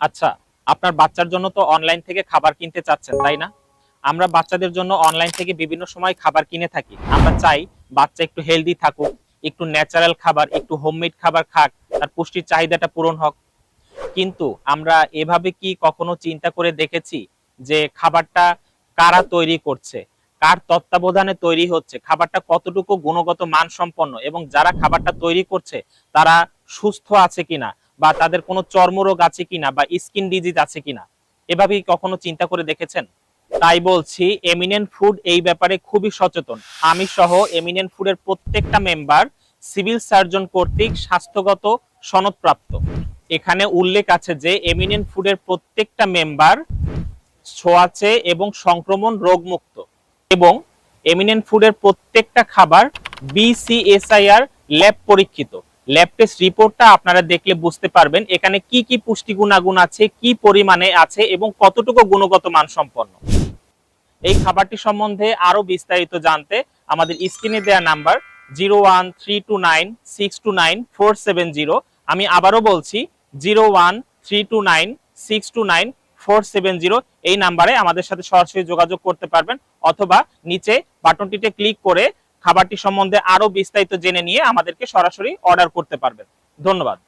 আচ্ছা, আপনার বাচ্চার জন্য তো অনলাইন থেকে খাবার কিনতে চাচ্ছেন, তাই না? আমরা বাচ্চাদের জন্য অনলাইন থেকে বিভিন্ন সময় খাবার কিনে থাকি। আমরা চাই বাচ্চা একটু হেলদি থাকুক, একটু ন্যাচারাল খাবার, একটু হোমমেড খাবার খাক, তার পুষ্টির চাহিদাটা পূরণ হোক। কিন্তু আমরা এভাবে কি কখনো চিন্তা করে দেখেছি যে খাবারটা কারা তৈরি করছে, কার তত্ত্বাবধানে তৈরি হচ্ছে, খাবারটা কতটুকু গুণগত মানসম্পন্ন এবং যারা খাবারটা তৈরি করছে তারা সুস্থ আছে কিনা, বা তাদের কোনো চর্মরোগ আছে কিনা, বা স্কিন ডিজিজ আছে কিনা, এভাবে কি কখনো চিন্তা করে দেখেছেন? তাই বলছি, এমিনেন্ট ফুড এই ব্যাপারে খুবই সচেতন। আমি সহ এমিনেন্ট ফুডের প্রত্যেকটা মেম্বার সিভিল সার্জন কর্তৃক স্বাস্থ্যগত সনদপ্রাপ্ত। এখানে উল্লেখ আছে যে এমিনেন্ট ফুডের প্রত্যেকটা মেম্বার ছোঁয়াচে এবং সংক্রমণ রোগমুক্ত, এবং এমিনেন্ট ফুডের প্রত্যেকটা খাবার বিসিএসআইআর ল্যাব পরীক্ষিত। ল্যাব টেস্ট রিপোর্টটা আপনারা দেখলে বুঝতে পারবেন এখানে কি কি পুষ্টি গুণাগুণ আছে, কি পরিমাণে আছে এবং কতটুকু গুণগত মান সম্পন্ন। এই খাবারটি সম্বন্ধে আরো বিস্তারিত জানতে আমাদের স্ক্রিনে দেওয়া নাম্বার 0132962947 আমি আবারও বলছি 0132962947 এই নাম্বারে আমাদের সাথে সরাসরি যোগাযোগ করতে পারবেন, অথবা নিচে বাটনটিতে ক্লিক করে খাবারটি সম্বন্ধে আরো বিস্তারিত জেনে নিয়ে আমাদেরকে সরাসরি অর্ডার করতে পারবেন। ধন্যবাদ।